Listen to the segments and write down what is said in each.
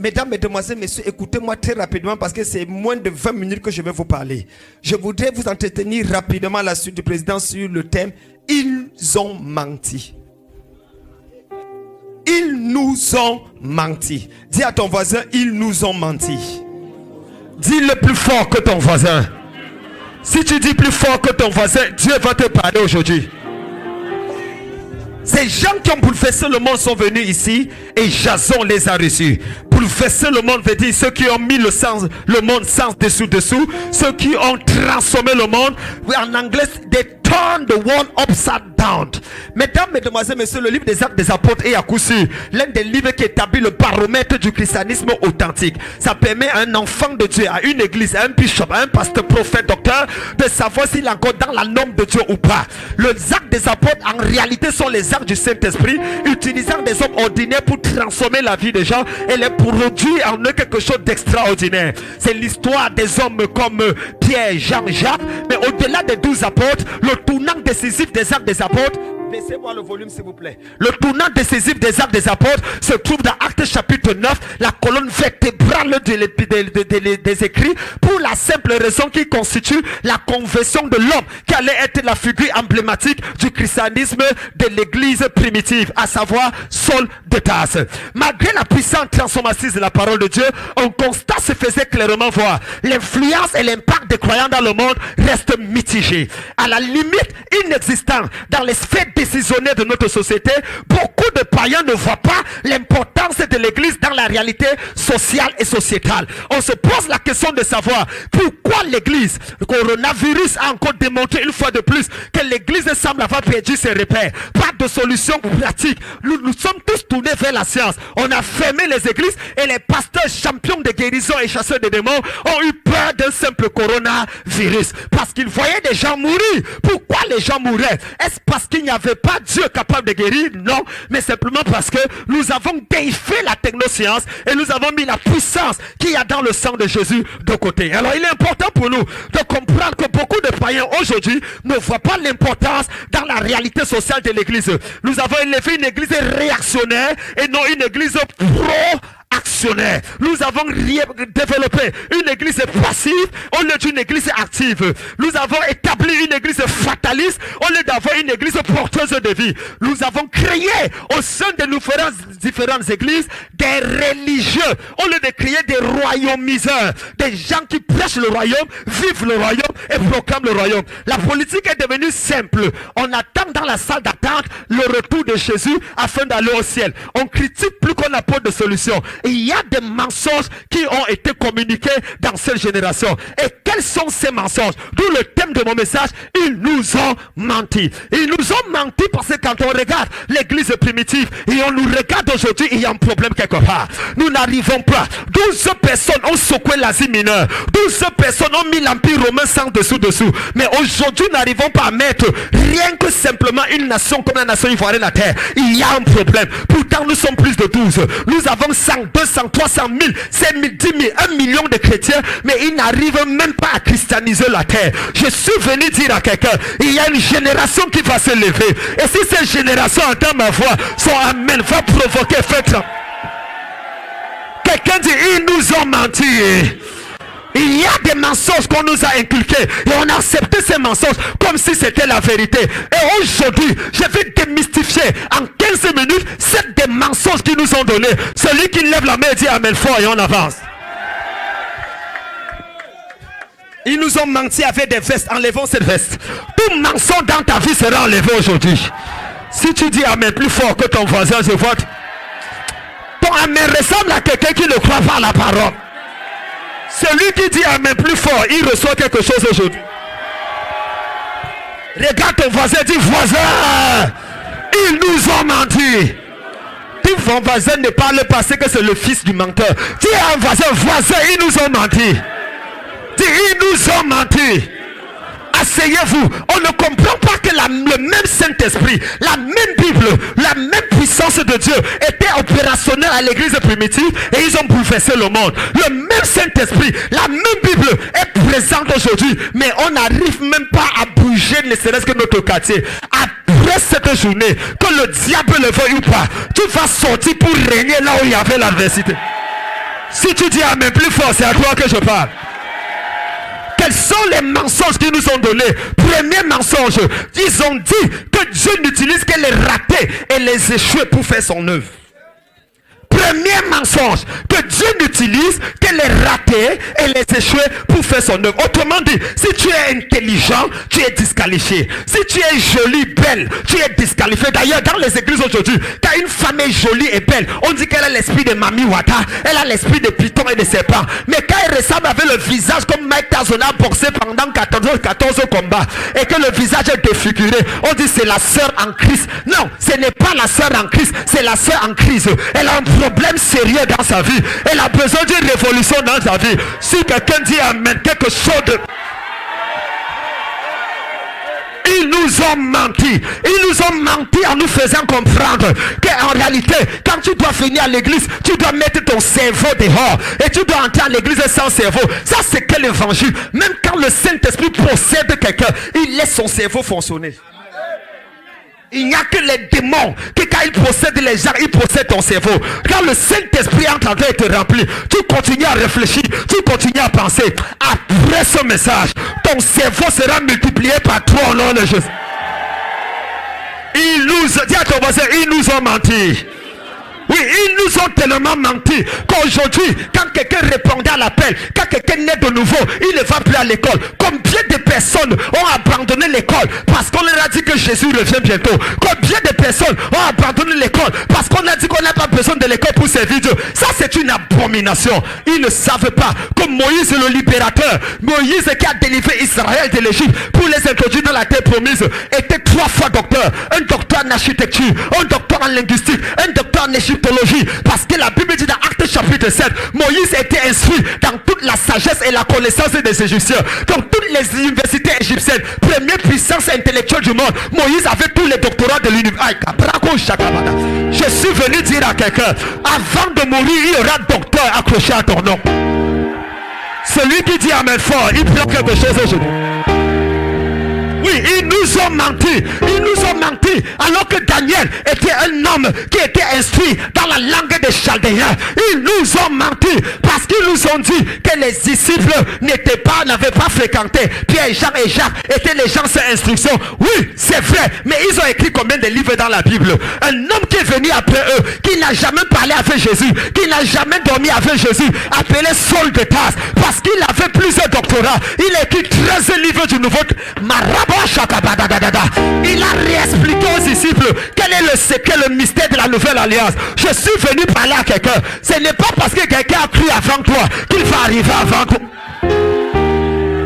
Mesdames, mesdemoiselles, messieurs, écoutez-moi très rapidement parce que c'est moins de 20 minutes que je vais vous parler. Je voudrais vous entretenir rapidement à la suite du président sur le thème « Ils ont menti ». Ils nous ont menti. Dis à ton voisin, ils nous ont menti. Dis-le plus fort que ton voisin. Si tu dis plus fort que ton voisin, Dieu va te parler aujourd'hui. Ces gens qui ont bouleversé le monde sont venus ici et Jason les a reçus. Bouleverser le monde veut dire ceux qui ont mis le monde sans dessous, ceux qui ont transformé le monde. En anglais, they turn the world upside down. Mesdames, mesdemoiselles, messieurs, le livre des Actes des Apôtres est à coup sûr l'un des livres qui établit le baromètre du christianisme authentique. Ça permet à un enfant de Dieu, à une église, à un bishop, à un pasteur, prophète, docteur, de savoir s'il est encore dans la norme de Dieu ou pas. Les Actes des Apôtres, en réalité, sont les actes du Saint-Esprit, utilisant des hommes ordinaires pour transformer la vie des gens et les produire en eux quelque chose d'extraordinaire. C'est l'histoire des hommes comme Pierre, Jean, Jacques, mais au-delà des 12 apôtres, le tournant décisif des Actes des Apôtres, baissez-moi le volume s'il vous plaît. Le tournant décisif des Actes des Apôtres se trouve dans Actes chapitre 9, la colonne vertébrale des écrits, pour la simple raison qu'il constitue la conversion de l'homme qui allait être la figure emblématique du christianisme de l'église primitive, à savoir Saul de Tarse. Malgré la puissante transformation de la parole de Dieu, un constat se faisait clairement voir. L'influence et l'impact des croyants dans le monde restent mitigés. À la limite inexistant dans les sphères décisionnaires de notre société, beaucoup de païens ne voient pas l'importance de l'église dans la réalité sociale et sociétale. On se pose la question de savoir pourquoi l'église, le coronavirus a encore démontré une fois de plus que l'église semble avoir perdu ses repères. Pas de solution pratique. Nous sommes tous tournés vers la science. On a fermé les églises et les pasteurs champions de guérison et chasseurs de démons ont eu peur d'un simple coronavirus parce qu'ils voyaient des gens mourir. Pourquoi les gens mouraient? Est-ce parce qu'il n'y avait pas Dieu capable de guérir? Non, mais simplement parce que nous avons déifié la technoscience et nous avons mis la puissance qu'il y a dans le sang de Jésus de côté. Alors il est important pour nous de comprendre que beaucoup de païens aujourd'hui ne voient pas l'importance dans la réalité sociale de l'église. Nous avons élevé une église réactionnaire et non une église actionnaire. Nous avons développé une église passive au lieu d'une église active. Nous avons établi une église fataliste au lieu d'avoir une église porteuse de vie. Nous avons créé au sein de nos différentes églises des religieux au lieu de créer des royaumiseurs, des gens qui prêchent le royaume, vivent le royaume et proclament le royaume. La politique est devenue simple. On attend dans la salle d'attente le retour de Jésus afin d'aller au ciel. On critique plus qu'on apporte de solutions. Il y a des mensonges qui ont été communiqués dans cette génération. Et quels sont ces mensonges? D'où le thème de mon message, ils nous ont menti. Ils nous ont menti parce que quand on regarde l'église primitive et on nous regarde aujourd'hui, il y a un problème quelque part. Nous n'arrivons pas. 12 personnes ont secoué l'Asie mineure. 12 personnes ont mis l'Empire romain sans dessous. Mais aujourd'hui, nous n'arrivons pas à mettre rien que simplement une nation comme la nation ivoirienne à terre. Il y a un problème. Pourtant, nous sommes plus de 12. Nous avons 100, 200, 300 000, 5 000, 10 000, 1 million de chrétiens, mais ils n'arrivent même pas à christianiser la terre. Je suis venu dire à quelqu'un, il y a une génération qui va se lever. Et si cette génération entend ma voix, son amen va provoquer fête. Quelqu'un dit, ils nous ont menti. Il y a des mensonges qu'on nous a inculqués et on a accepté ces mensonges comme si c'était la vérité. Et aujourd'hui, je vais démystifier en 15 minutes 7 des mensonges qu'ils nous ont donnés. Celui qui lève la main dit amen fort et on avance. Ils nous ont menti avec des vestes. Enlevons cette veste. Tout mensonge dans ta vie sera enlevé aujourd'hui. Si tu dis amen plus fort que ton voisin, je vois. Ton amen ressemble à quelqu'un qui ne croit pas à la parole. Celui qui dit amen plus fort, il reçoit quelque chose aujourd'hui. Regarde ton voisin, dis voisin, ils nous ont menti. Dis ton voisin ne parle pas, c'est que c'est le fils du menteur. Dis à un voisin, ils nous ont menti. Dis, ils nous ont menti. Asseyez-vous. On ne comprend pas que le même Saint-Esprit, la même Bible, la même puissance de Dieu était opérationnelle à l'église primitive et ils ont bouleversé le monde. Le même Saint-Esprit, la même Bible est présente aujourd'hui, mais on n'arrive même pas à bouger, ne serait-ce que notre quartier. Après cette journée, que le diable le veuille ou pas, tu vas sortir pour régner là où il y avait l'adversité. Si tu dis amen plus fort, c'est à toi que je parle. Quels sont les mensonges qu'ils nous ont donnés? Premier mensonge, ils ont dit que Dieu n'utilise que les ratés et les échoués pour faire son œuvre. Premier mensonge, que Dieu n'utilise que les ratés et les échoués pour faire son œuvre. Autrement dit, si tu es intelligent, tu es disqualifié. Si tu es jolie, belle, tu es disqualifié. D'ailleurs, dans les églises aujourd'hui, quand une femme est jolie et belle, on dit qu'elle a l'esprit de Mami Wata, elle a l'esprit de Python et de serpent. Mais quand elle ressemble avec le visage comme Mike Tyson a boxé pendant 14 combats et que le visage est défiguré, on dit c'est la sœur en Christ. Non, ce n'est pas la sœur en Christ, c'est la sœur en crise. Elle a un problème sérieux dans sa vie. Elle a besoin d'une révolution dans sa vie. Si quelqu'un dit amen, quelque chose de... Ils nous ont menti. Ils nous ont menti en nous faisant comprendre qu'en réalité, quand tu dois venir à l'église, tu dois mettre ton cerveau dehors. Et tu dois entrer à l'église sans cerveau. Ça, c'est quel évangile? Même quand le Saint-Esprit possède quelqu'un, il laisse son cerveau fonctionner. Il n'y a que les démons qui, quand ils possèdent les gens, ils possèdent ton cerveau. Quand le Saint-Esprit est en train de te remplir, tu continues à réfléchir, tu continues à penser. Après ce message, ton cerveau sera multiplié par 3 au nom de Jésus. Dis à ton voisin, ils nous ont menti. Oui, ils nous ont tellement menti qu'aujourd'hui, quand quelqu'un répondait à l'appel, quand quelqu'un naît de nouveau, il ne va plus à l'école. Combien de personnes ont abandonné l'école parce qu'on leur a dit que Jésus revient bientôt? Combien de personnes ont abandonné l'école parce qu'on a dit qu'on n'a pas besoin de l'école pour servir Dieu? Ça, c'est une abomination. Ils ne savent pas que Moïse, le libérateur, Moïse qui a délivré Israël de l'Égypte pour les introduire dans la terre promise, était 3 fois docteur. Un docteur en architecture, un docteur en linguistique, un docteur en égyptologie. Parce que la Bible dit dans Actes chapitre 7, Moïse était instruit dans toute la sagesse et la connaissance des Égyptiens. Donc toutes les universités égyptiennes, première puissance intellectuelle du monde, Moïse avait tous les doctorats de l'université. Je suis venu dire à quelqu'un, avant de mourir, il y aura docteur accroché à ton nom. Celui qui dit amen fort, il prend quelque chose aujourd'hui. Oui, ils nous ont menti. Ils nous ont menti. Alors que Daniel était un homme qui était instruit dans la langue des Chaldéens. Ils nous ont menti parce qu'ils nous ont dit que les disciples n'avaient pas fréquenté. Pierre, Jean et Jacques étaient les gens sans instruction. Oui, c'est vrai. Mais ils ont écrit combien de livres dans la Bible? Un homme qui est venu après eux, qui n'a jamais parlé avec Jésus, qui n'a jamais dormi avec Jésus, appelé Saul de Tarse, parce qu'il avait plusieurs doctorats. Il a écrit 13 livres du Nouveau Testament. Il a réexpliqué aux disciples quel est le secret, le mystère de la nouvelle alliance. Je suis venu parler à quelqu'un. Ce n'est pas parce que quelqu'un a cru avant toi qu'il va arriver avant toi.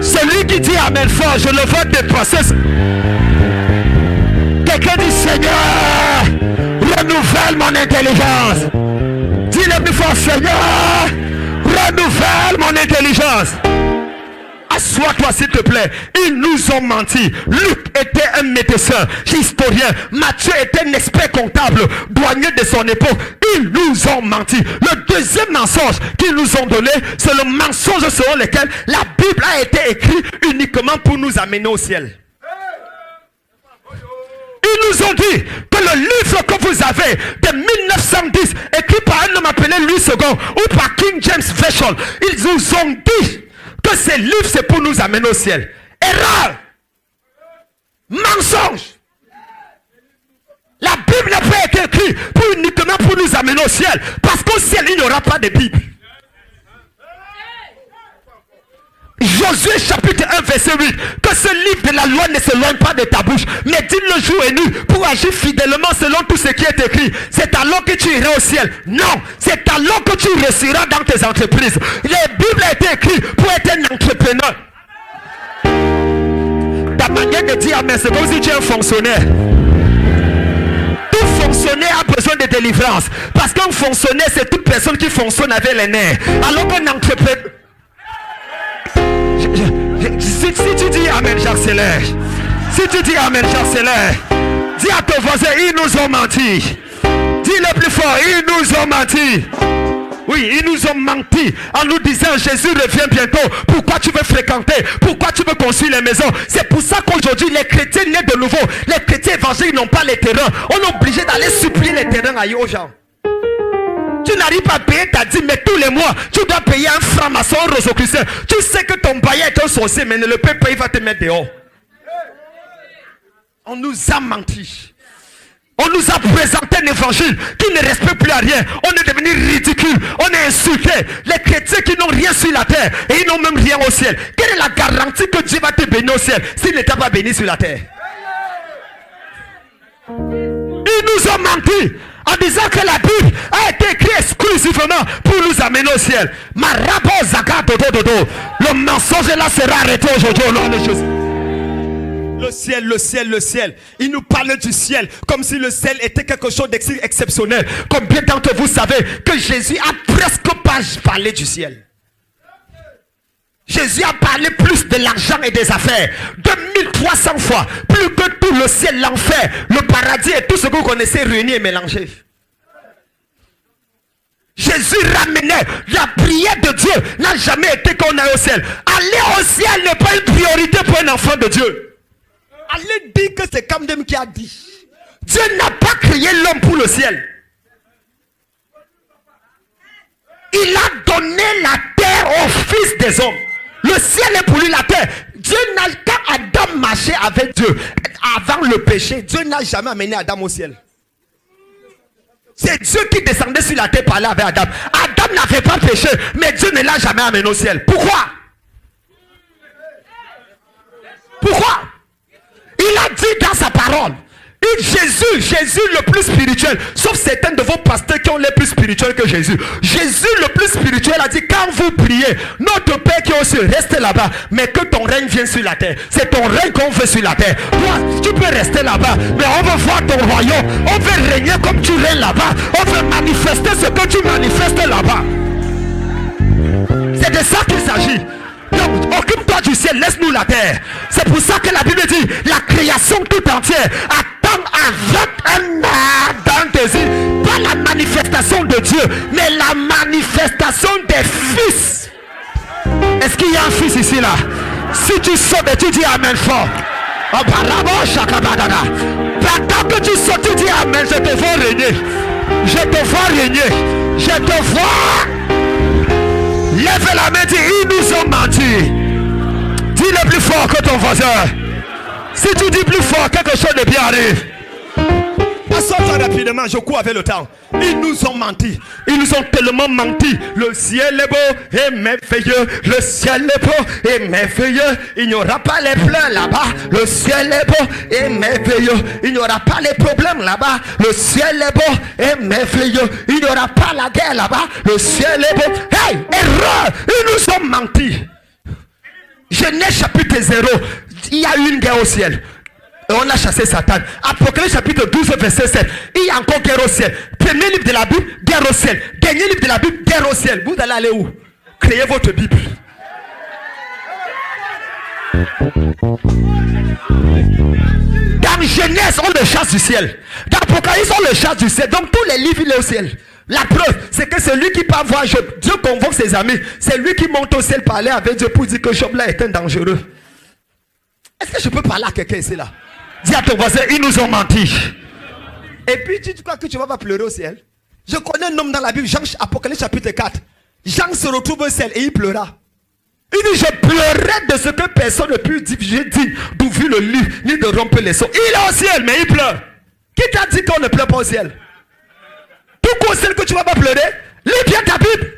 Celui qui dit amen fort, je le vois dépasser. Quelqu'un dit Seigneur, renouvelle mon intelligence. Dis-le plus fort, Seigneur, renouvelle mon intelligence. Assois-toi s'il te plaît. Ils nous ont menti. Luc était un médecin, historien. Matthieu était un expert comptable, douanier de son époque. Ils nous ont menti. Le deuxième mensonge qu'ils nous ont donné, c'est le mensonge selon lequel la Bible a été écrite uniquement pour nous amener au ciel. Ils nous ont dit que le livre que vous avez de 1910, écrit par un homme appelé Louis II ou par King James Version, ils nous ont dit que ces livres c'est pour nous amener au ciel. Erreur. Mensonge. La Bible n'a pas été écrite uniquement pour nous amener au ciel. Parce qu'au ciel il n'y aura pas de Bible. Josué chapitre 1 verset 8. Que ce livre de la loi ne s'éloigne pas de ta bouche, mais dis-le jour et nuit pour agir fidèlement selon tout ce qui est écrit. C'est alors que tu iras au ciel. Non, c'est alors que tu réussiras dans tes entreprises. La Bible a été écrite pour être un entrepreneur. Ta manière de dire amen, c'est comme si tu es un fonctionnaire. Tout fonctionnaire a besoin de délivrance. Parce qu'un fonctionnaire, c'est toute personne qui fonctionne avec les nerfs. Alors qu'un entrepreneur... Si tu dis amen, j'accélère. Si tu dis amen, j'accélère. Dis à ton voisin, ils nous ont menti. Dis le plus fort, ils nous ont menti. Oui, ils nous ont menti en nous disant Jésus revient bientôt. Pourquoi tu veux fréquenter? Pourquoi tu veux construire les maisons? C'est pour ça qu'aujourd'hui les chrétiens nés de nouveau, les chrétiens évangéliques n'ont pas les terrains. On est obligé d'aller supplier les terrains ailleurs aux gens. Tu n'arrives pas à payer ta dîme, mais tous les mois, tu dois payer un franc-maçon, un rosicrucien. Tu sais que ton bailleur est un sorcier, mais ne le paye pas, il va te mettre dehors. On nous a menti. On nous a présenté un évangile qui ne respecte plus à rien. On est devenu ridicule. On est insulté. Les chrétiens qui n'ont rien sur la terre et ils n'ont même rien au ciel. Quelle est la garantie que Dieu va te bénir au ciel s'il ne t'a pas béni sur la terre? Ils nous ont menti en disant que la Bible a été écrite exclusivement pour nous amener au ciel. Le mensonge là sera arrêté aujourd'hui au nom de Jésus. Le ciel, le ciel, le ciel. Il nous parle du ciel comme si le ciel était quelque chose d'exceptionnel. Combien d'entre vous savez que Jésus a presque pas parlé du ciel? Jésus a parlé plus de l'argent et des affaires. 2300 fois. Plus que tout le ciel, l'enfer, le paradis et tout ce que vous connaissez réunis et mélangés. Jésus ramenait la prière de Dieu. N'a jamais été qu'on aille au ciel. Aller au ciel n'est pas une priorité pour un enfant de Dieu. Allez dire que c'est Camden qui a dit. Dieu n'a pas créé l'homme pour le ciel. Il a donné la terre au fils des hommes. Le ciel est pour lui la terre. Dieu n'a, quand Adam marchait avec Dieu, avant le péché, Dieu n'a jamais amené Adam au ciel. C'est Dieu qui descendait sur la terre parler avec Adam. Adam n'avait pas péché, mais Dieu ne l'a jamais amené au ciel. Pourquoi? Pourquoi? Il a dit dans sa parole, Jésus le plus spirituel, sauf certains de vos pasteurs qui ont les plus spirituels que Jésus. Jésus le plus spirituel a dit, quand vous priez, notre Père qui est au ciel, reste là-bas, mais que ton règne vienne sur la terre. C'est ton règne qu'on veut sur la terre. Toi, tu peux rester là-bas, mais on veut voir ton royaume. On veut régner comme tu règnes là-bas. On veut manifester ce que tu manifestes là-bas. C'est de ça qu'il s'agit. Donc, occupe-toi du ciel, laisse-nous la terre. C'est pour ça que la Bible dit, la création tout entière attend avec un ardent désir, pas la manifestation de Dieu, mais la manifestation des fils. Est-ce qu'il y a un fils ici là? Si tu sautes et tu dis amen fort. Pendant que tu sautes, tu dis amen, je te vois régner. Je te vois régner. Je te vois. Lève la main, dis, ils nous ont menti. Dis-le plus fort que ton voisin. Si tu dis plus fort, quelque chose de bien arrive. Assois-toi rapidement, je cours avec le temps. Ils nous ont menti. Ils nous ont tellement menti. Le ciel est beau et merveilleux. Le ciel est beau et merveilleux. Il n'y aura pas les pleurs là-bas. Le ciel est beau et merveilleux. Il n'y aura pas les problèmes là-bas. Le ciel est beau et merveilleux. Il n'y aura pas la guerre là-bas. Le ciel est beau. Hey, erreur! Ils nous ont menti. Genèse chapitre 0. Il y a eu une guerre au ciel. Et on a chassé Satan. Apocalypse chapitre 12 verset 7. Il y a encore guerre au ciel. Premier livre de la Bible, guerre au ciel. Dernier livre de la Bible, guerre au ciel. Vous allez aller où? Créez votre Bible. Dans Genèse, on le chasse du ciel. Dans Apocalypse, on le chasse du ciel. Donc tous les livres, il est au ciel. La preuve, c'est que c'est lui qui part voir Job. Dieu convoque ses amis. C'est lui qui monte au ciel parler avec Dieu pour dire que Job là est un dangereux. Est-ce que je peux parler à quelqu'un ici là? Dis à ton voisin, ils nous ont menti. Et puis tu crois que tu vas pas pleurer au ciel? Je connais un homme dans la Bible, Jean, Apocalypse chapitre 4. Jean se retrouve au ciel et il pleura. Il dit, je pleurais de ce que personne ne peut dire d'ouvrir le livre, ni de rompre les sons. Il est au ciel, mais il pleure. Qui t'a dit qu'on ne pleure pas au ciel? Tout au ciel que tu vas pas pleurer, lis bien ta Bible.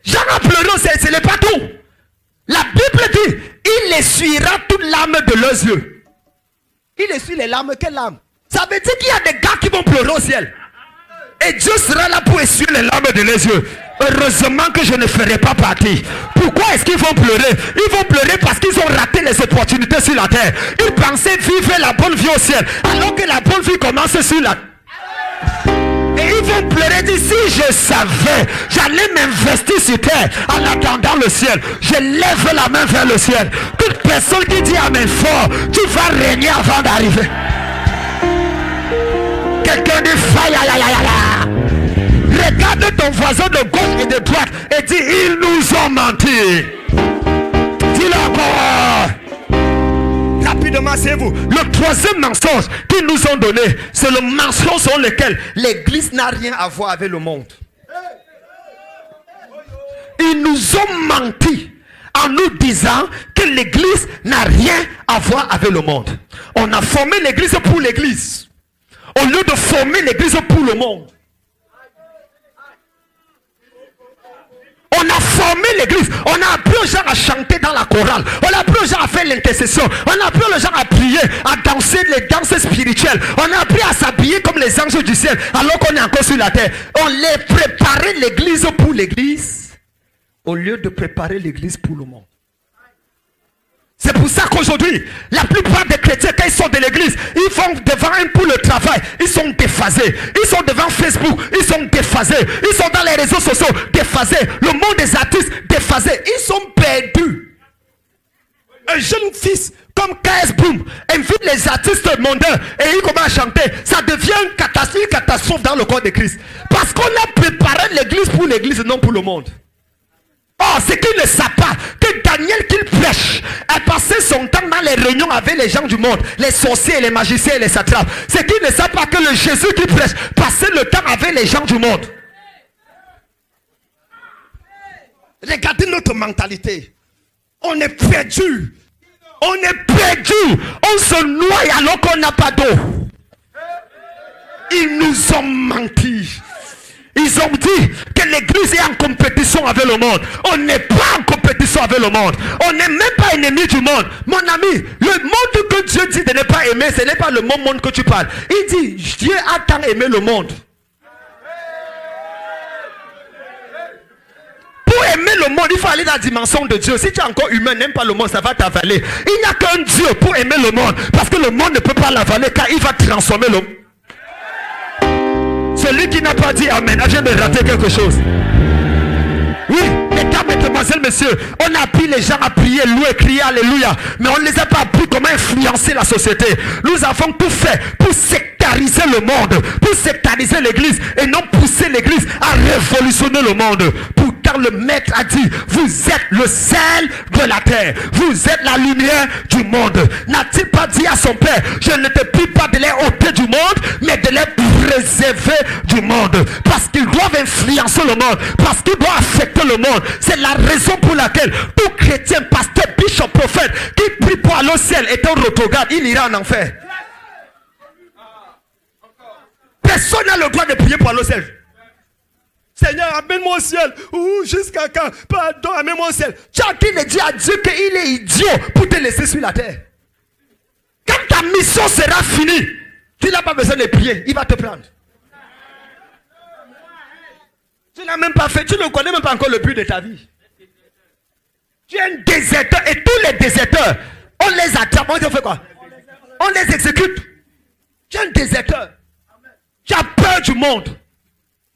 Jean a pleuré au ciel, ce n'est pas tout. La Bible dit, il essuiera toute larme de leurs yeux. Il essuie les larmes, quelles larmes? Ça veut dire qu'il y a des gars qui vont pleurer au ciel. Et Dieu sera là pour essuyer les larmes de leurs yeux. Heureusement que je ne ferai pas partie. Pourquoi est-ce qu'ils vont pleurer? Ils vont pleurer parce qu'ils ont raté les opportunités sur la terre. Ils pensaient vivre la bonne vie au ciel, alors que la bonne vie commence sur la terre. Et ils vont pleurer d'ici, je savais, j'allais m'investir sur terre en attendant le ciel. Je lève la main vers le ciel. Toute personne qui dit amen fort, tu vas régner avant d'arriver. Quelqu'un dit faille, regarde ton voisin de gauche et de droite et dis, ils nous ont menti. Dis-le encore. Rapidement, c'est vous. Le troisième mensonge qu'ils nous ont donné, c'est le mensonge sur lequel l'église n'a rien à voir avec le monde. Ils nous ont menti en nous disant que l'église n'a rien à voir avec le monde. On a formé l'église pour l'église, au lieu de former l'église pour le monde. On a formé l'église, on a appris aux gens à chanter dans la chorale, on a appris aux gens à faire l'intercession, on a appris aux gens à prier, à danser les danses spirituelles, on a appris à s'habiller comme les anges du ciel alors qu'on est encore sur la terre. On les préparait l'église pour l'église au lieu de préparer l'église pour le monde. C'est pour ça qu'aujourd'hui, la plupart des chrétiens, quand ils sont de l'église, ils vont devant un pour le travail, ils sont déphasés. Ils sont devant Facebook, ils sont déphasés. Ils sont dans les réseaux sociaux, déphasés. Le monde des artistes, déphasés. Ils sont perdus. Un jeune fils comme KS Boom invite les artistes mondains et il commence à chanter. Ça devient une catastrophe dans le corps de Christ. Parce qu'on a préparé l'église pour l'église, non pour le monde. Oh, c'est qu'ils ne savent pas que Daniel qu'il prêche a passé son temps dans les réunions avec les gens du monde, les sorciers, les magiciens et les satrapes. C'est qu'ils ne savent pas que le Jésus qui prêche passait le temps avec les gens du monde. Regardez notre mentalité. On est perdu. On est perdu. On se noie alors qu'on n'a pas d'eau. Ils nous ont menti. Ils ont dit que l'église est en compétition avec le monde. On n'est pas en compétition avec le monde. On n'est même pas ennemi du monde. Mon ami, le monde que Dieu dit de ne pas aimer, ce n'est pas le même monde que tu parles. Il dit, Dieu a tant aimé le monde. Pour aimer le monde, il faut aller dans la dimension de Dieu. Si tu es encore humain, n'aime pas le monde, ça va t'avaler. Il n'y a qu'un Dieu pour aimer le monde. Parce que le monde ne peut pas l'avaler car il va transformer le monde. Celui qui n'a pas dit Amen, je viens de rater quelque chose. Oui, mesdames, mesdemoiselles, messieurs, on a appris les gens à prier, louer, crier Alléluia. Mais on ne les a pas appris comment influencer la société. Nous avons tout fait pour sectariser le monde, pour sectariser l'église et non pousser l'église à révolutionner le monde. Pourtant le maître a dit, vous êtes le sel de la terre, vous êtes la lumière du monde. N'a-t-il pas dit à son père, je ne te prie pas de les ôter du monde, mais de les préserver du monde, parce qu'ils doivent influencer le monde, parce qu'ils doivent affecter le monde. C'est la raison pour laquelle tout chrétien, pasteur, bishop, prophète qui prie pour aller au ciel est un retrograde, il ira en enfer. Personne n'a le droit de prier pour aller au ciel. Seigneur, amène-moi au ciel. Jusqu'à quand? Pardon, amène-moi au ciel. Tu as qui le dit à Dieu qu'il est idiot pour te laisser sur la terre. Quand ta mission sera finie, tu n'as pas besoin de prier, il va te prendre. Tu n'as même pas fait, tu ne connais même pas encore le but de ta vie. Tu es un déserteur et tous les déserteurs, on les attrape, on fait quoi? On les exécute. Tu es un déserteur. Tu as peur du monde.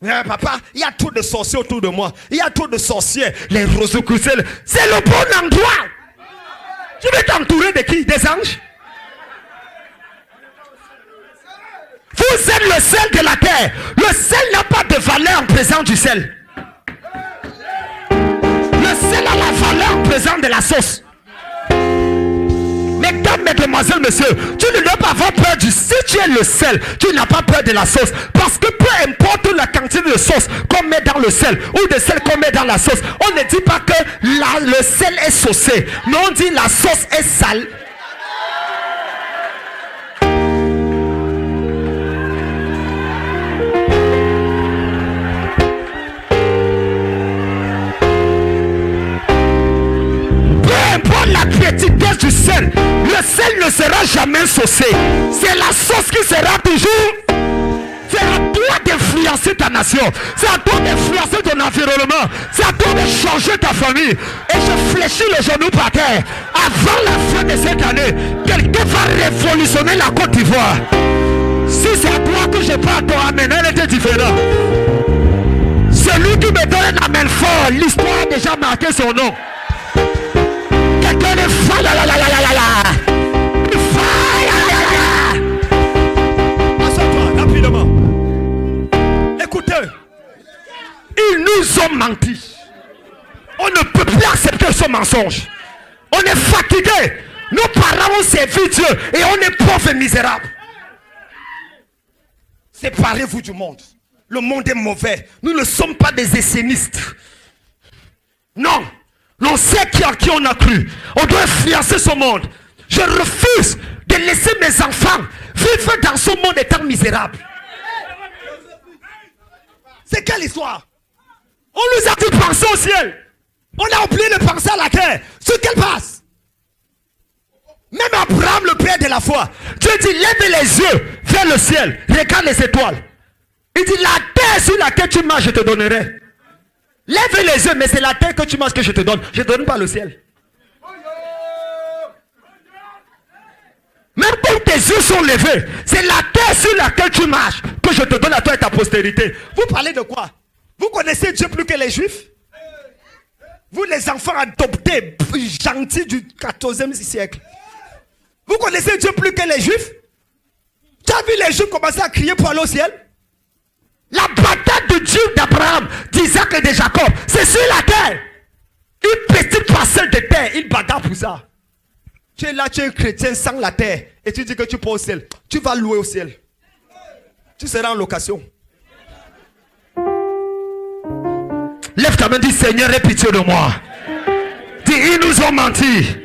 Mais papa, il y a trop de sorciers autour de moi. Il y a trop de sorciers. Les Rosicruciels, c'est le bon endroit. Tu veux t'entourer de qui? Des anges? Vous êtes le sel de la terre. Le sel n'a pas de valeur en présence du sel. Le sel a la valeur en présence de la sauce. Mesdames, mesdemoiselles, messieurs, tu ne dois pas avoir peur du... Si tu es le sel, tu n'as pas peur de la sauce. Parce que peu importe la quantité de sauce qu'on met dans le sel ou de sel qu'on met dans la sauce, on ne dit pas que le sel est saucé. Mais on dit la sauce est salée. L'étiquette du sel, le sel ne sera jamais saucé. C'est la sauce qui sera toujours. C'est à toi d'influencer ta nation. C'est à toi d'influencer ton environnement. C'est à toi de changer ta famille. Et je fléchis le genou par terre. Avant la fin de cette année, quelqu'un va révolutionner la Côte d'Ivoire. Si c'est à toi que je parle, ton amen, elle était différente. Celui qui me donne un amen fort, l'histoire a déjà marqué son nom. Assois-toi rapidement. Écoutez, ils nous ont menti. On ne peut plus accepter ce mensonge. On est fatigué. Nos parents ont servi Dieu et on est pauvres et misérables. Séparez-vous du monde. Le monde est mauvais. Nous ne sommes pas des essénistes. en qui on a cru. On doit influencer ce monde. Je refuse de laisser mes enfants vivre dans ce monde étant misérable. C'est quelle histoire? On nous a dit penser au ciel. On a oublié de penser à la terre. Sur quelle base? Même Abraham, le père de la foi, Dieu dit lève les yeux vers le ciel, regarde les étoiles. Il dit la terre sur laquelle tu marches, je te donnerai. Lève les yeux, mais c'est la terre que tu marches que je te donne. Je ne te donne pas le ciel. Même quand tes yeux sont levés, c'est la terre sur laquelle tu marches que je te donne à toi et ta postérité. Vous parlez de quoi? Vous connaissez Dieu plus que les Juifs? Vous les enfants adoptés, gentils du 14e siècle. Vous connaissez Dieu plus que les Juifs? Tu as vu les Juifs commencer à crier pour aller au ciel? La bataille de Dieu d'Abraham, d'Isaac et de Jacob, c'est sur la terre. Une petite parcelle de terre, il bataille pour ça. Tu es là, tu es un chrétien sans la terre, et tu dis que tu pars au ciel. Tu vas louer au ciel. Tu seras en location. Lève ta main, dis Seigneur, aie pitié de moi. Dis, ils nous ont menti.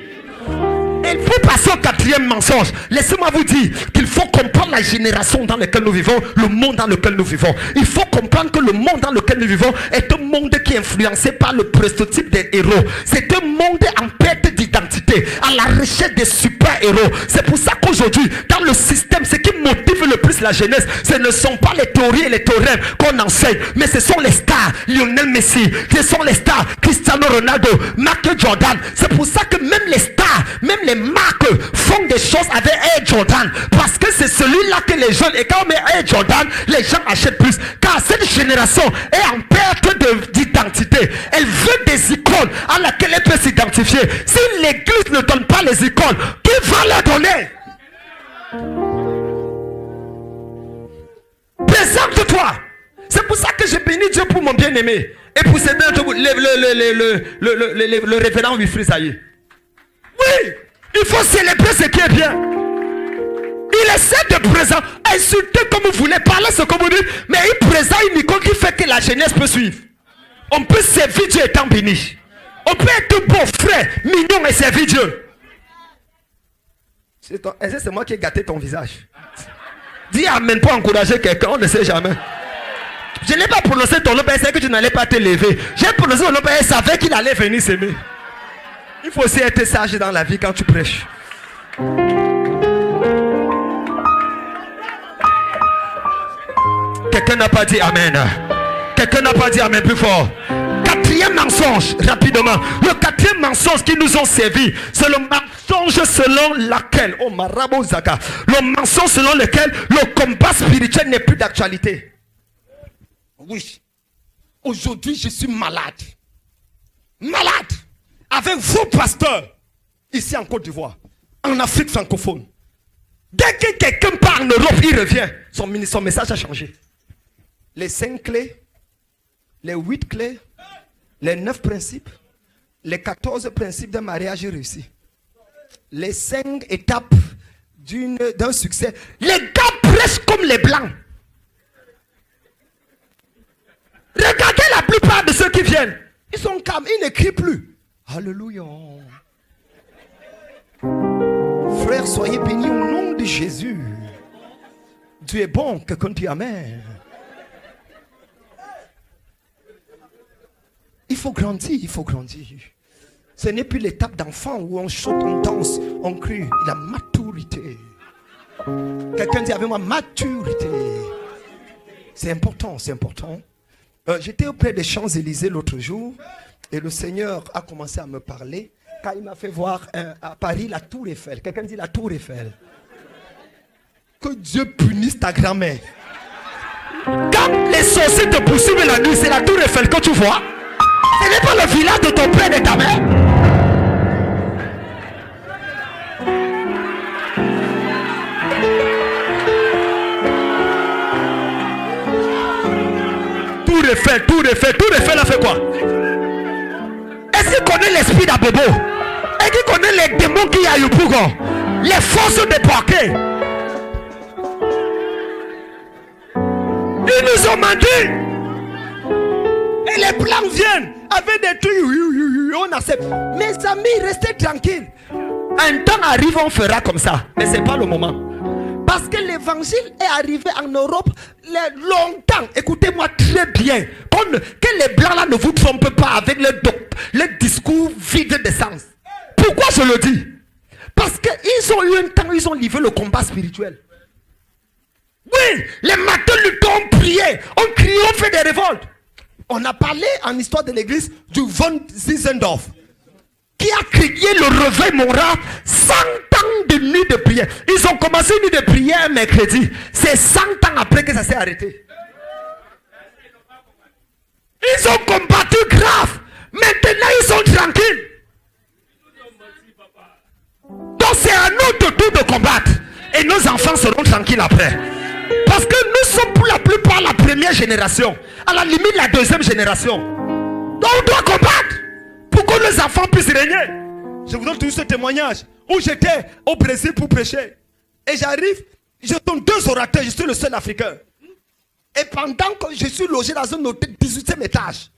Il faut passer au quatrième mensonge. Laissez-moi vous dire qu'il faut comprendre la génération dans laquelle nous vivons, le monde dans lequel nous vivons. Il faut comprendre que le monde dans lequel nous vivons est un monde qui est influencé par le prototype des héros. C'est un monde en perte d'identité, à la recherche des super-héros. C'est pour ça qu'aujourd'hui, dans le système, ce qui motive le plus la jeunesse, ce ne sont pas les théories et les théorèmes qu'on enseigne, mais ce sont les stars. Lionel Messi, ce sont les stars. Cristiano Ronaldo, Michael Jordan. C'est pour ça que même les stars, même les marques font des choses avec Air Jordan, parce que c'est celui-là que les jeunes, et quand on met Air Jordan, les gens achètent plus, car cette génération est en perte d'identité. Elle veut des icônes à laquelle elle peut s'identifier. Si l'église ne donne pas les icônes, qui va les donner? Présente-toi. C'est pour ça que j'ai béni Dieu pour mon bien-aimé et pour le révérend Wilfrid Zaïe. Oui, il faut célébrer ce qui est bien. Il essaie de présenter, insulter comme vous voulez, parler ce que vous dites, mais il présente une icône qui fait que la jeunesse peut suivre. On peut servir Dieu étant béni. On peut être beau frère, mignon et servir Dieu. C'est moi qui ai gâté ton visage. Dis amen pour encourager quelqu'un, on ne sait jamais. Je n'ai pas prononcé ton nom, c'est que tu n'allais pas te lever. J'ai prononcé ton nom, elle savait qu'il allait venir s'aimer. Il faut aussi être sage dans la vie quand tu prêches. Quelqu'un n'a pas dit amen. Quelqu'un n'a pas dit amen plus fort. Quatrième mensonge, rapidement. Le quatrième mensonge qui nous ont servi, c'est le mensonge selon lequel, oh Marabo Zaka, le mensonge selon lequel le combat spirituel n'est plus d'actualité. Oui. Aujourd'hui, je suis malade. Malade. Avec vos pasteurs, ici en Côte d'Ivoire, en Afrique francophone. Dès que quelqu'un part en Europe, il revient. Son message a changé. Les 5 clés, les 8 clés, les 9 principes, les 14 principes d'un mariage réussi. Les 5 étapes d'un succès. Les gars prêchent comme les blancs. Regardez la plupart de ceux qui viennent. Ils sont calmes, ils ne crient plus. Alléluia. Frères, soyez bénis au nom de Jésus. Dieu est bon, quelqu'un dit amen. Il faut grandir, il faut grandir. Ce n'est plus l'étape d'enfant où on chante, on danse, on crie. La maturité. Quelqu'un dit avec moi, maturité. C'est important, c'est important. J'étais auprès des Champs-Élysées l'autre jour et le Seigneur a commencé à me parler quand il m'a fait voir à Paris la Tour Eiffel. Quelqu'un dit la Tour Eiffel. Que Dieu punisse ta grand-mère. Quand les sorciers te poursuivent la nuit, c'est la Tour Eiffel que tu vois. Ce n'est pas le village de ton père et de ta mère. Tour Eiffel a fait quoi? Est-ce qu'il connaît l'esprit d'Abobo? Est-ce qu'il connaît les démons qui y a eu pour les forces de parquet? Ils nous ont menti. Et les blancs viennent avec des trucs, on accepte. Mes amis, restez tranquilles. Un temps arrive, on fera comme ça. Mais ce n'est pas le moment. Parce que l'évangile est arrivé en Europe longtemps. Écoutez-moi très bien. Que les blancs là ne vous trompent pas avec le discours vide de sens. Pourquoi je le dis? Parce qu'ils ont eu un temps, ils ont livré le combat spirituel. Oui, les matins luttons, on priait, on criait, on fait des révoltes. On a parlé en histoire de l'église du von Zinzendorf, qui a crié le réveil moral 100 ans de nuit de prière. Ils ont commencé une nuit de prière un mercredi. C'est 100 ans après que ça s'est arrêté. Ils ont combattu grave. Maintenant, ils sont tranquilles. Donc, c'est à nous de tout de combattre. Et nos enfants seront tranquilles après. Parce que nous sommes pour la plupart la première génération. À la limite, la deuxième génération. Donc, on doit combattre pour que nos enfants puissent régner. Je vous donne toujours ce témoignage où j'étais au Brésil pour prêcher. Et j'arrive, je donne 2 orateurs, je suis le seul africain. Et pendant que je suis logé dans un hôtel 18e étage,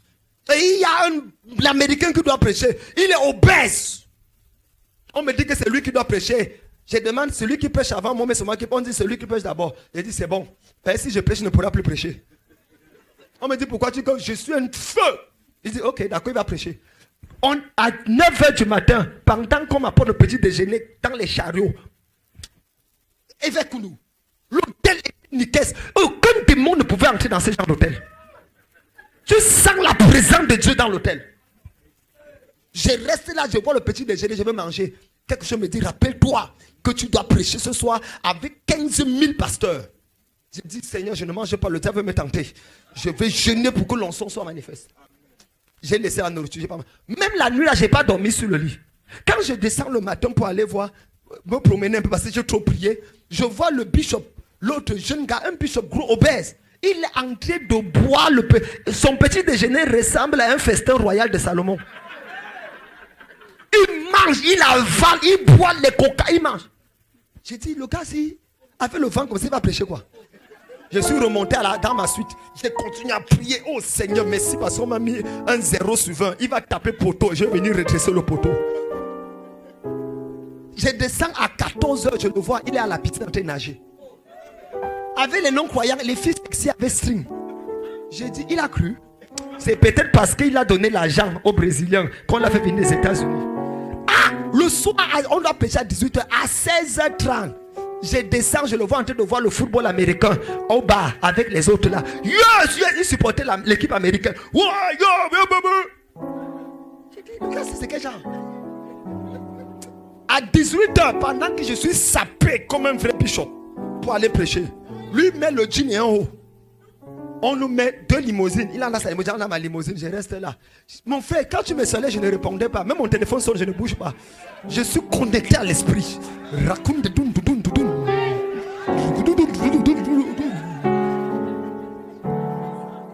et il y a l'Américain qui doit prêcher, il est obèse. On me dit que c'est lui qui doit prêcher. Je demande celui qui prêche avant moi, mais c'est moi qui. On dit celui qui prêche d'abord. Je dis c'est bon. Ben, si je prêche, je ne pourrai plus prêcher. On me dit pourquoi tu dis que je suis un feu. Il dit ok, d'accord, il va prêcher. À 9h du matin, pendant qu'on m'apporte le petit déjeuner dans les chariots, avec nous, l'hôtel est nickel. Aucun démon ne pouvait entrer dans ce genre d'hôtel. Tu sens la présence de Dieu dans l'hôtel. Je reste là, je vois le petit déjeuner, je vais manger. Quelque chose me dit, rappelle-toi que tu dois prêcher ce soir avec 15 000 pasteurs. Je dis, Seigneur, je ne mange pas, le diable veut me tenter. Je vais jeûner pour que l'onction soit manifeste. J'ai laissé la nourriture. Même la nuit, là, je n'ai pas dormi sur le lit. Quand je descends le matin pour aller voir, me promener un peu parce que j'ai trop prié, je vois le bishop, l'autre jeune gars, un bishop gros obèse. Il est en train de boire son petit déjeuner ressemble à un festin royal de Salomon. Il mange, il avale, il boit les coca, il mange. J'ai dit, le gars, si, avec le vent comme ça, il va prêcher quoi? Je suis remonté dans ma suite. J'ai continué à prier. Oh Seigneur, merci parce qu'on m'a mis un 0 sur 20. Il va taper poteau. Je vais venir redresser le poteau. Je descends à 14h, je le vois, il est à la piscine en train de nager. Avec les non-croyants, les fils sexy avec string. J'ai dit, il a cru. C'est peut-être parce qu'il a donné l'argent aux Brésiliens qu'on l'a fait venir des États-Unis. Ah, le soir, on doit pêcher à 18h. À 16h30, je descends, je le vois en train de voir le football américain au bar avec les autres là. Yes, yes, il supportait l'équipe américaine. J'ai dit, regarde, c'est quel genre? À 18h, pendant que je suis sapé comme un vrai bishop pour aller prêcher, lui met le jean en haut. On nous met 2 limousines. Il en a sa limousine, on a ma limousine, je reste là. Mon frère, quand tu me sonnais, je ne répondais pas. Même mon téléphone sonne, je ne bouge pas. Je suis connecté à l'esprit.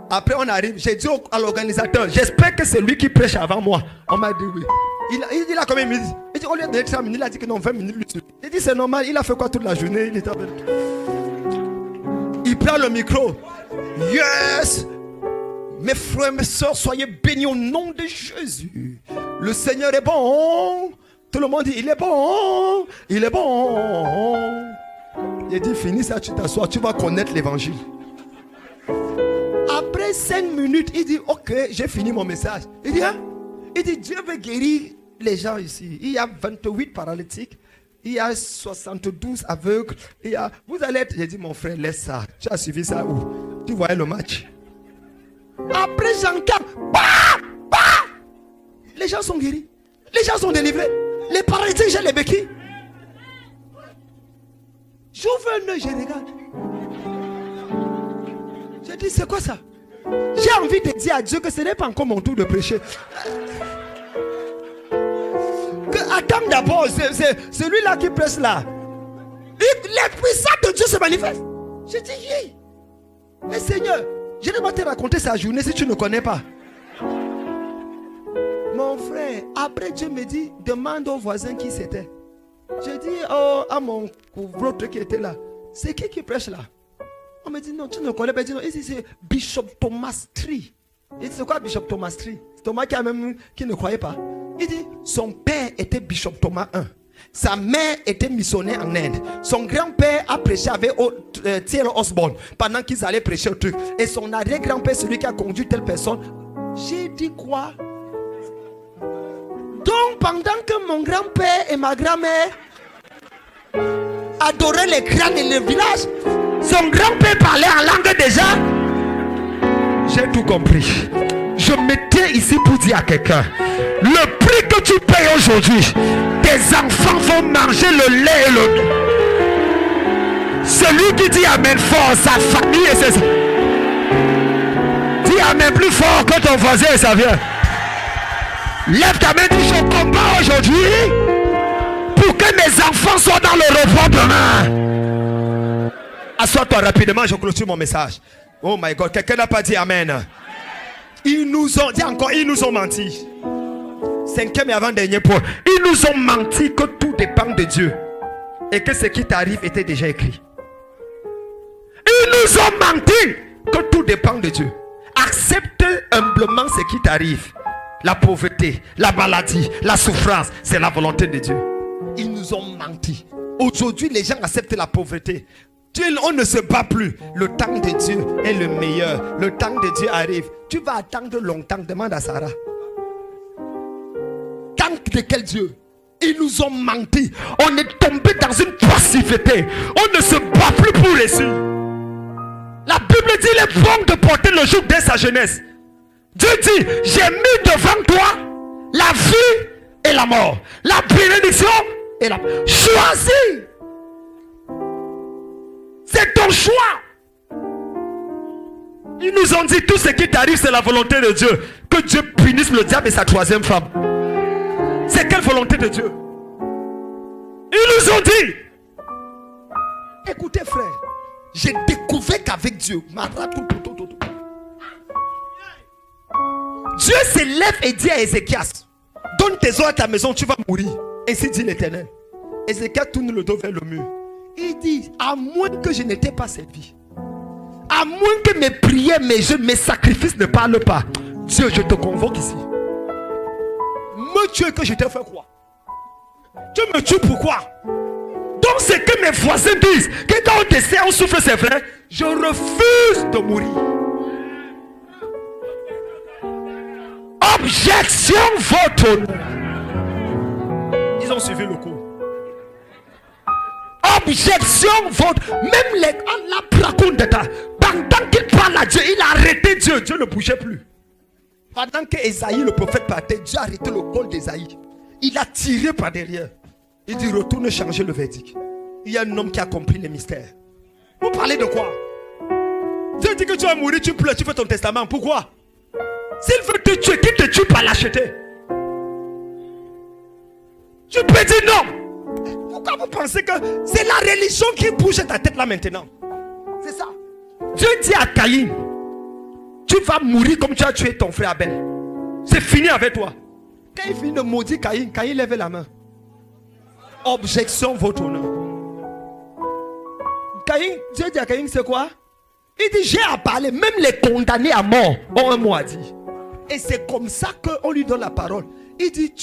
Après, on arrive. J'ai dit à l'organisateur, j'espère que c'est lui qui prêche avant moi. On m'a dit oui. Il a combien de minutes? Il dit, au lieu de 30 minutes, il a dit que non, 20 minutes. J'ai dit, c'est normal. Il a fait quoi toute la journée? Il prend le micro. Yes! Mes frères, mes soeurs, soyez bénis au nom de Jésus. Le Seigneur est bon. Tout le monde dit, il est bon. Il est bon. Il dit, finis ça, tu t'assois, tu vas connaître l'évangile. Après 5 minutes, il dit, ok, j'ai fini mon message. Il dit, hein? Il dit, Dieu veut guérir les gens ici. Il y a 28 paralytiques. Il y a 72 aveugles. Vous allez être... J'ai dit, mon frère, laisse ça. Tu as suivi ça où? Tu voyais le match. Après, j'entends. Bah, bah. Les gens sont guéris. Les gens sont délivrés. Les paralytiques, j'ai les béquilles. J'ouvre un œil, je regarde. Je dis, c'est quoi ça? J'ai envie de dire à Dieu que ce n'est pas encore mon tour de prêcher. Attends d'abord, c'est celui-là qui prêche là. Les puissants de Dieu se manifestent. Je dis, oui. Mais Seigneur, je ne vais pas te raconter sa journée si tu ne connais pas. Mon frère, après Dieu me dit, demande au voisin qui c'était. Je dis à mon couvre-autre qui était là, c'est qui prêche là? On me dit, non, tu ne connais pas. Il dit, non, ici c'est Bishop Thomas Tree. Il dit, c'est quoi Bishop Thomas Tree? Thomas qui ne croyait pas. Il dit, son père était Bishop Thomas I. Sa mère était missionnaire en Inde. Son grand-père a prêché avec T.L. Osborne pendant qu'ils allaient prêcher au truc. Et son arrière-grand-père, celui qui a conduit telle personne. J'ai dit quoi? Donc pendant que mon grand-père et ma grand-mère adoraient les crânes et le village, son grand-père parlait en langue déjà. J'ai tout compris. Je me tiens ici pour dire à quelqu'un, le prix que tu payes aujourd'hui, tes enfants vont manger le lait et le... Celui qui dit amen fort, sa famille et ses... Dis amen plus fort que ton voisin et sa vient. Lève ta main, dis je combat aujourd'hui pour que mes enfants soient dans le repos demain. Assois-toi rapidement, je clôture mon message. Oh my God, quelqu'un n'a pas dit amen. Ils nous ont dit encore, ils nous ont menti. Cinquième et avant-dernier point. Ils nous ont menti que tout dépend de Dieu et que ce qui t'arrive était déjà écrit. Ils nous ont menti que tout dépend de Dieu. Accepte humblement ce qui t'arrive. La pauvreté, la maladie, la souffrance, c'est la volonté de Dieu. Ils nous ont menti. Aujourd'hui, les gens acceptent la pauvreté. On ne se bat plus. Le temps de Dieu est le meilleur. Le temps de Dieu arrive. Tu vas attendre longtemps. Demande à Sarah. Tant de quel Dieu? Ils nous ont menti. On est tombé dans une passivité. On ne se bat plus pour réussir. La Bible dit il est bon de porter le joug dès sa jeunesse. Dieu dit, j'ai mis devant toi la vie et la mort, la bénédiction et la... Choisis. C'est ton choix. Ils nous ont dit tout ce qui t'arrive c'est la volonté de Dieu. Que Dieu punisse le diable et sa troisième femme. C'est quelle volonté de Dieu? Ils nous ont dit. Écoutez frère, j'ai découvert qu'avec Dieu, Dieu s'élève et dit à Ézéchias, donne tes eaux à ta maison, tu vas mourir. Ainsi dit l'Éternel. Ézéchias tourne le dos vers le mur. Il dit, à moins que je n'étais pas servi, à moins que mes prières, mes jeux, mes sacrifices ne parlent pas, Dieu, je te convoque ici. Me tuer que je t'ai fait quoi? Tu me tues pourquoi? Donc c'est que mes voisins disent que quand on te sert, on souffre, c'est vrai. Je refuse de mourir. Objection, votre honneur. Ils ont suivi le cours. Objection, votre... Même les... Pendant qu'il parle à Dieu, il a arrêté Dieu. Dieu ne bougeait plus. Pendant que Esaïe, le prophète, partait, Dieu a arrêté le col d'Esaïe. Il a tiré par derrière. Il dit, retourne changer le verdict. Il y a un homme qui a compris les mystères. Vous parlez de quoi? Dieu dit que tu vas mourir, tu pleures, tu fais ton testament. Pourquoi? S'il veut te tuer, qu'il te tue par l'acheter. Tu peux dire non. Pourquoi vous pensez que c'est la religion qui bouge ta tête là maintenant? C'est ça. Dieu dit à Caïn, tu vas mourir comme tu as tué ton frère Abel. C'est fini avec toi. Quand il finit de maudire Caïn, Caïn lève la main. Objection, votre honneur. Caïn, Dieu dit à Caïn, c'est quoi? Il dit, j'ai à parler. Même les condamnés à mort ont un mot à dire. Et c'est comme ça qu'on lui donne la parole. Il dit,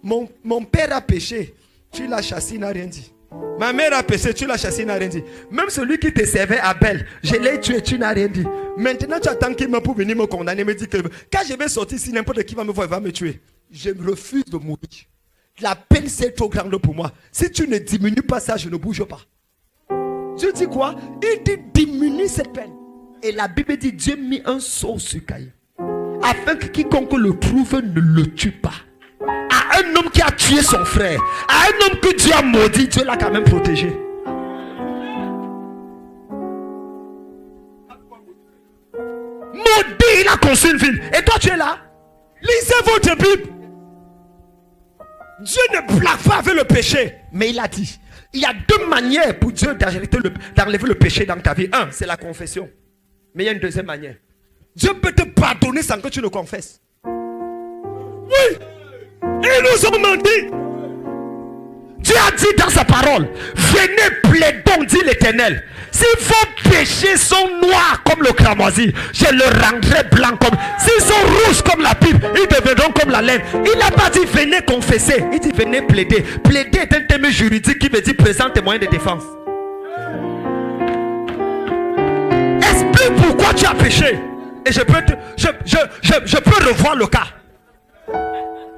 mon père a péché. Tu l'as chassé, il n'a rien dit. Ma mère a péché, tu l'as chassé, il n'a rien dit. Même celui qui te servait, Abel, je l'ai tué, tu n'as rien dit. Maintenant, tu attends qu'il me pour venir me condamner, me dire que quand je vais sortir, si n'importe qui va me voir, il va me tuer. Je refuse de mourir. La peine, c'est trop grande pour moi. Si tu ne diminues pas ça, je ne bouge pas. Dieu dit quoi? Il dit diminue cette peine. Et la Bible dit Dieu mit un sceau sur Caïn, afin que quiconque le trouve ne le tue pas. À un homme qui a tué son frère, à un homme que Dieu a maudit, Dieu l'a quand même protégé. Maudit, il a construit une ville. Et toi tu es là. Lisez votre Bible. Dieu ne blague pas avec le péché. Mais il a dit, il y a deux manières pour Dieu d'enlever le péché dans ta vie. Un, c'est la confession. Mais il y a une deuxième manière. Dieu peut te pardonner sans que tu le confesses. Oui. Ils nous ont menti. Dieu Dieu a dit dans sa parole, venez plaidons, dit l'Éternel. Si vos péchés sont noirs comme le cramoisi, je le rendrai blanc comme... S'ils sont rouges comme la pipe, ils deviendront comme la laine. Il n'a pas dit venez confesser, il dit venez plaider. Plaider est un terme juridique qui veut dire présenter moyen de défense. Explique pourquoi tu as péché. Et je peux revoir le cas.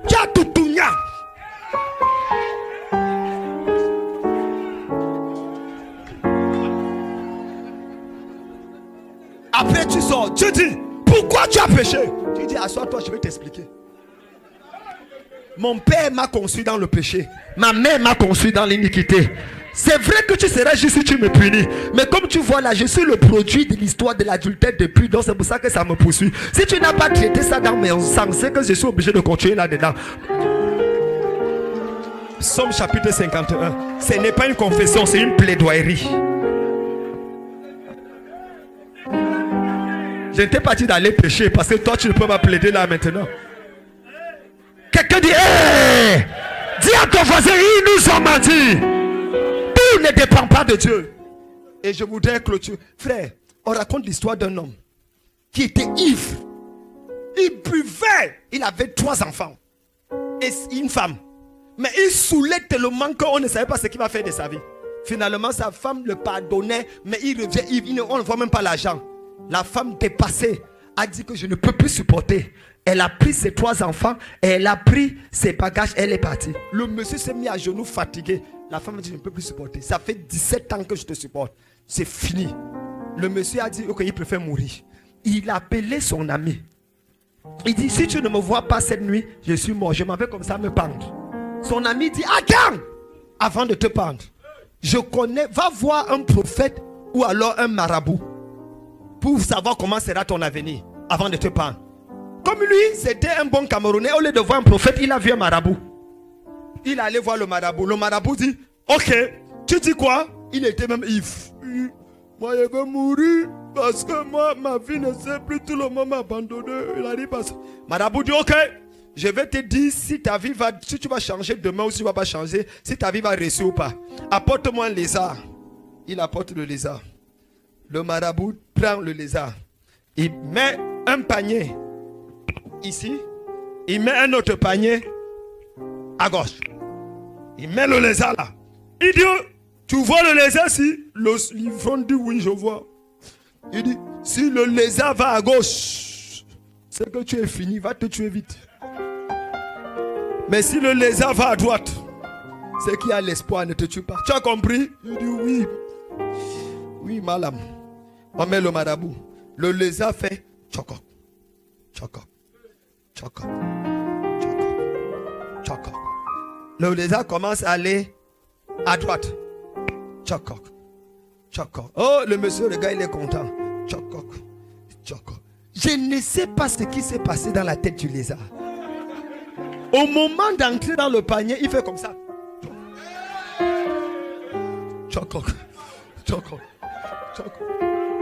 Tu as tout tourné. Après tu sors, tu dis, pourquoi tu as péché? Tu dis, assois-toi, je vais t'expliquer. Mon père m'a conçu dans le péché. Ma mère m'a conçu dans l'iniquité. C'est vrai que tu seras juste si tu me punis. Mais comme tu vois là, je suis le produit de l'histoire de l'adultère depuis. Donc c'est pour ça que ça me poursuit. Si tu n'as pas traité ça dans mes sangs, c'est que je suis obligé de continuer là-dedans. Psaume chapitre 51. Ce n'est pas une confession, c'est une plaidoirie. Je ne t'ai pas dit d'aller pécher parce que toi tu ne peux pas plaider là maintenant. Quelqu'un dit, hey! Dis à ton voisin, ils nous ont menti. Tout ne dépend pas de Dieu. Et je voudrais clôturer. Frère, on raconte l'histoire d'un homme qui était ivre. Il buvait. Il avait 3 enfants et une femme. Mais il saoulait tellement qu'on ne savait pas ce qu'il va faire de sa vie. Finalement, sa femme le pardonnait, mais il revient ivre. On ne voit même pas l'argent. La femme dépassée a dit que je ne peux plus supporter. Elle a pris ses 3 enfants et elle a pris ses bagages. Elle est partie. Le monsieur s'est mis à genoux fatigué. La femme a dit je ne peux plus supporter. Ça fait 17 ans que je te supporte. C'est fini. Le monsieur a dit ok, il préfère mourir. Il a appelé son ami. Il dit si tu ne me vois pas cette nuit, je suis mort. Je m'en vais comme ça me pendre. Son ami dit attends avant de te pendre. Je connais, va voir un prophète ou alors un marabout pour savoir comment sera ton avenir avant de te pendre. Comme lui, c'était un bon Camerounais, au lieu de voir un prophète, il a vu un marabout. Il allait voir le marabout. Le marabout dit, ok, tu dis quoi? Il était même ivre. Moi, je veux mourir parce que moi, ma vie ne sait plus, tout le monde m'a abandonné. Il a dit, parce... Marabout dit, ok, je vais te dire si ta vie va, si tu vas changer demain ou si tu ne vas pas changer, si ta vie va réussir ou pas. Apporte-moi un lézard. Il apporte le lézard. Le marabout prend le lézard. Il met un panier ici. Il met un autre panier à gauche. Il met le lézard là. Il dit, tu vois le lézard ici? Le livron dit oui, je vois. Il dit, si le lézard va à gauche, c'est que tu es fini, il va te tuer vite. Mais si le lézard va à droite, c'est qu'il y a l'espoir, ne te tue pas. Tu as compris? Il dit oui. Oui, madame. On met le marabout. Le lézard fait choco, choco, choco, choco, choco. Le lézard commence à aller à droite. Choco, choco. Oh, le monsieur, le gars, il est content. Choco, choco. Je ne sais pas ce qui s'est passé dans la tête du lézard. Au moment d'entrer dans le panier, il fait comme ça. Choco, choco, choco.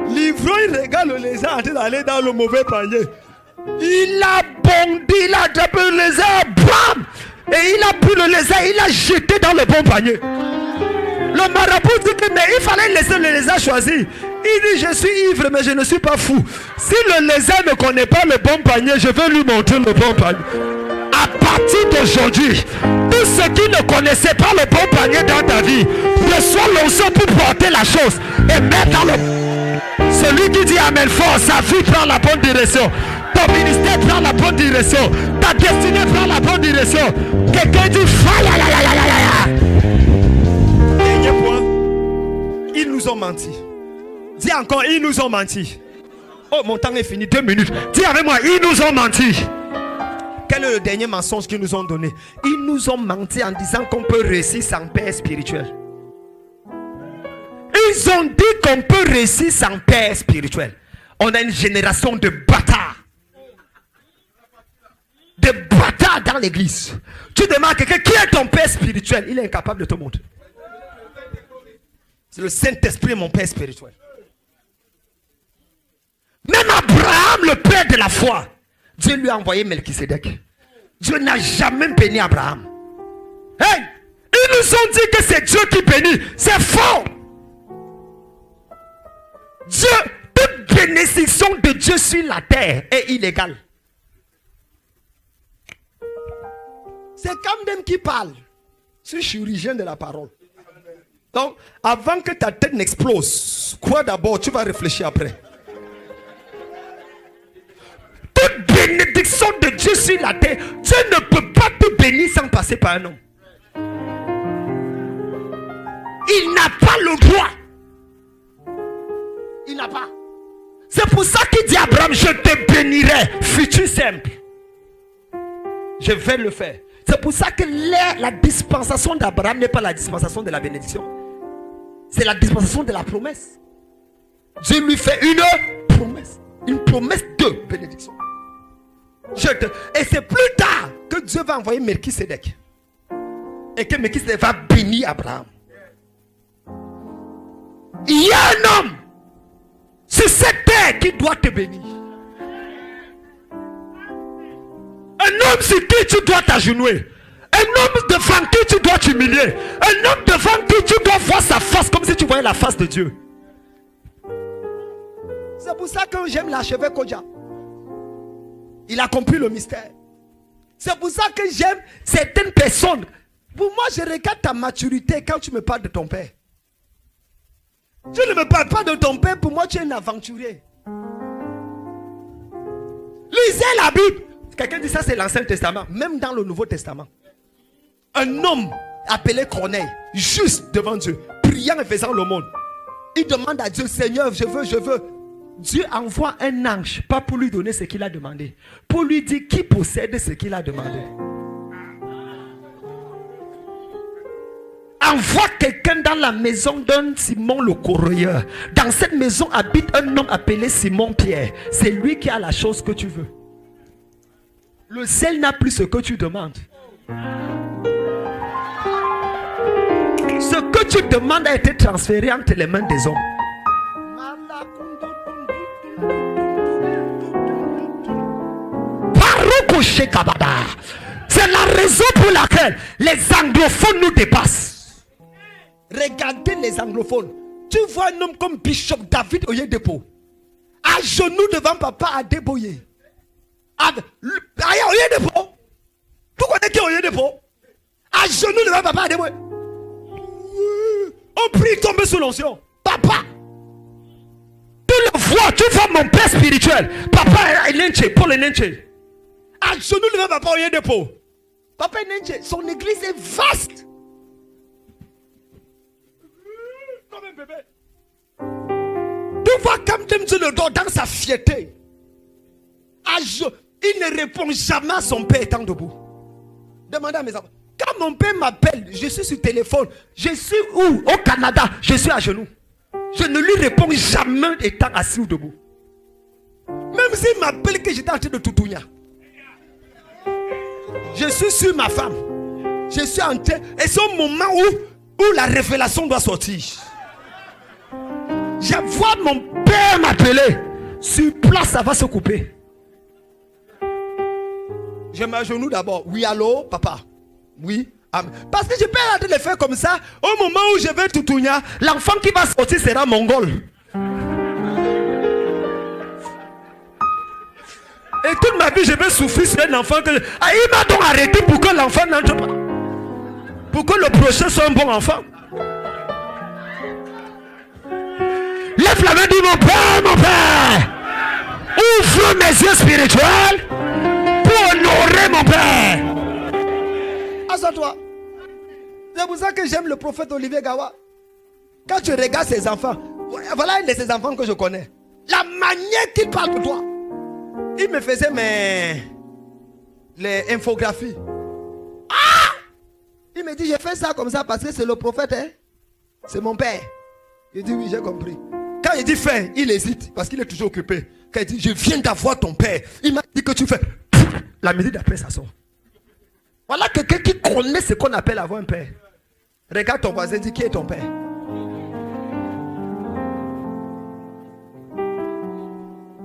L'ivrogne, il regarde le lézard en train d'aller dans le mauvais panier. Il a bondi, il a attrapé le lézard, bam! Et il a pris le lézard, il l'a jeté dans le bon panier. Le marabout dit que mais il fallait laisser le lézard choisir. Il dit je suis ivre mais je ne suis pas fou. Si le lézard ne connaît pas le bon panier, je vais lui montrer le bon panier. À partir d'aujourd'hui, tous ceux qui ne connaissaient pas le bon panier dans ta vie, reçois l'onction pour porter la chose et mettre dans le... Celui qui dit amen fort, sa vie prend la bonne direction. Ton ministère prend la bonne direction. Ta destinée prend la bonne direction. Quelqu'un dit fire. Dernier point. Ils nous ont menti. Dis encore, ils nous ont menti. Oh, mon temps est fini, 2 minutes. Dis avec moi, ils nous ont menti. Quel est le dernier mensonge qu'ils nous ont donné? Ils nous ont menti en disant qu'on peut réussir sans père spirituel. Ils ont dit qu'on peut réussir sans père spirituel. On a une génération de bâtards. De bâtards dans l'église. Tu demandes à quelqu'un qui est ton père spirituel. Il est incapable de te montrer. C'est le Saint-Esprit, mon père spirituel. Même Abraham, le père de la foi, Dieu lui a envoyé Melchisédek. Dieu n'a jamais béni Abraham. Hey! Ils nous ont dit que c'est Dieu qui bénit. C'est faux. Dieu, toute bénédiction de Dieu sur la terre est illégale. C'est Camden qui parle. Je suis chirurgien de la parole. Donc, avant que ta tête n'explose, crois d'abord, tu vas réfléchir après. Toute bénédiction de Dieu sur la terre, Dieu ne peut pas te bénir sans passer par un homme. Il n'a pas le droit. Il n'a pas. C'est pour ça qu'il dit à Abraham, je te bénirai. Futur simple. Je vais le faire. C'est pour ça que la dispensation d'Abraham n'est pas la dispensation de la bénédiction. C'est la dispensation de la promesse. Dieu lui fait une promesse. Une promesse de bénédiction. Et c'est plus tard que Dieu va envoyer Melchisédek. Et que Melchisédek va bénir Abraham. Il y a un homme sur cette terre qui doit te bénir. Un homme sur qui tu dois t'agenouiller. Un homme devant qui tu dois t'humilier. Un homme devant qui tu dois voir sa face comme si tu voyais la face de Dieu. C'est pour ça que j'aime l'archevêque Kodja. Il a compris le mystère. C'est pour ça que j'aime certaines personnes. Pour moi, je regarde ta maturité quand tu me parles de ton père. Tu ne me parles pas de ton père, pour moi tu es un aventurier. Lisez la Bible. Quelqu'un dit ça, c'est l'Ancien Testament. Même dans le Nouveau Testament. Un homme appelé Corneille, juste devant Dieu, priant et faisant l'aumône. Il demande à Dieu, Seigneur, je veux. Dieu envoie un ange, pas pour lui donner ce qu'il a demandé, pour lui dire qui possède ce qu'il a demandé. Envoie quelqu'un dans la maison d'un Simon le Corroyeur. Dans cette maison habite un homme appelé Simon Pierre. C'est lui qui a la chose que tu veux. Le ciel n'a plus ce que tu demandes. Ce que tu demandes a été transféré entre les mains des hommes. C'est la raison pour laquelle les anglophones nous dépassent. Regardez les anglophones. Tu vois un homme comme Bishop David Oyedepo, à genoux devant papa Adeboye. Oyedepo. Tu connais qui est Oyedepo? À genoux devant papa Adeboye. On prie tomber sous l'onction. Papa. Tu le vois, tu vois mon père spirituel. Papa Enenche, Paul Enenche. À genoux devant papa Oyedepo. Papa Enenche, son église est vaste. Comme un bébé. Tu vois comme tu le dos dans sa fierté. Il ne répond jamais à son père étant debout. Demandez à mes enfants. Quand mon père m'appelle, je suis sur téléphone. Je suis où? Au Canada. Je suis à genoux. Je ne lui réponds jamais étant assis ou debout. Même s'il m'appelle que j'étais en train de toutounia. Je suis sur ma femme. Je suis en train. Et c'est au moment où la révélation doit sortir. Je vois mon père m'appeler. Sur place, ça va se couper. Je m'agenouille d'abord. Oui, allô, papa. Oui. Amen. Parce que je peux arrêter de le faire comme ça. Au moment où je vais toutounia, l'enfant qui va sortir sera mongol. Et toute ma vie, je vais souffrir sur un enfant que... il m'a donc arrêté pour que l'enfant n'entre pas. Pour que le prochain soit un bon enfant. Lève la main, dis mon père, ouvre mes yeux spirituels pour honorer mon père. Assois-toi. C'est pour ça que j'aime le prophète Olivier Gawa. Quand tu regardes ses enfants, voilà un de ses enfants que je connais. La manière qu'il parle de toi. Il me faisait les infographies. Il me dit, j'ai fait ça comme ça parce que c'est le prophète, hein? C'est mon père. Il dit, oui, j'ai compris. Quand il dit faire, il hésite parce qu'il est toujours occupé. Quand il dit, je viens d'avoir ton père, il m'a dit que tu fais. La minute d'après, ça sort. Voilà quelqu'un qui connaît ce qu'on appelle avoir un père. Regarde ton voisin, dis, qui est ton père?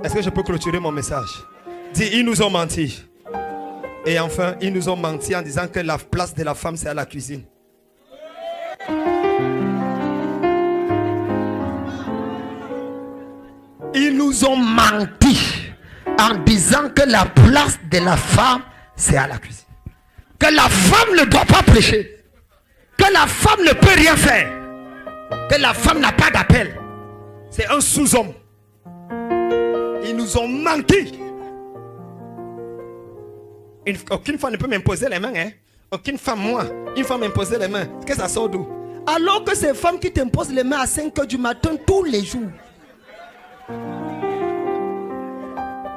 Est-ce que je peux clôturer mon message? Dis, ils nous ont menti. Et enfin, ils nous ont menti en disant que la place de la femme, c'est à la cuisine. nous ont menti en disant que la place de la femme, c'est à la cuisine. Que la femme ne doit pas prêcher. Que la femme ne peut rien faire. Que la femme n'a pas d'appel. C'est un sous-homme. Ils nous ont menti. Aucune femme ne peut m'imposer les mains. Hein? Aucune femme, moi. Une femme m'imposer les mains. Qu'est-ce que ça sort d'où? Alors que ces femmes qui t'imposent les mains à 5 h du matin tous les jours.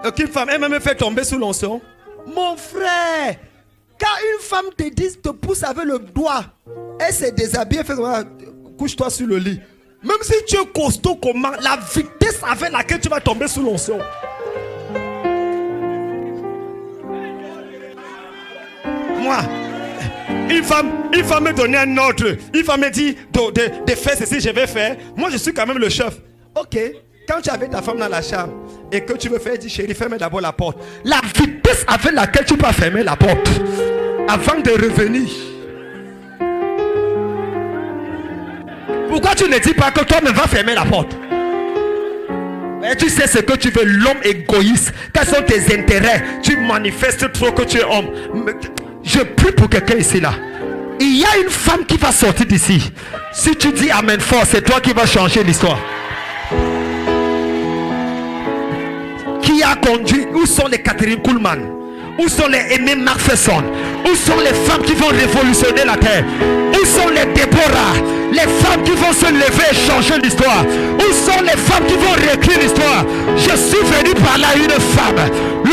Aucune femme, elle me fait tomber sous l'onction. Mon frère, quand une femme te pousse avec le doigt, elle s'est déshabillée, fait comme couche-toi sur le lit. Même si tu es costaud comment, la vitesse avec laquelle tu vas tomber sous l'onction. Moi, une femme me donnait un ordre. Une femme me dit de faire ceci, je vais faire. Moi, je suis quand même le chef. Ok, quand tu avais ta femme dans la chambre et que tu veux faire, dis chérie, ferme d'abord la porte. La vitesse avec laquelle tu peux fermer la porte avant de revenir. Pourquoi tu ne dis pas que toi-même vas fermer la porte? Et tu sais ce que tu veux, l'homme égoïste. Quels sont tes intérêts? Tu manifestes trop que tu es homme. Je prie pour quelqu'un ici là. Il y a une femme qui va sortir d'ici. Si tu dis amen fort, c'est toi qui vas changer l'histoire. Qui a conduit? Où sont les Catherine Kuhlman? Où sont les Aimé Macpherson? Où sont les femmes qui vont révolutionner la terre? Où sont les Déborah? Les femmes qui vont se lever et changer l'histoire? Où sont les femmes qui vont réécrire l'histoire? Je suis venu par là une femme. Le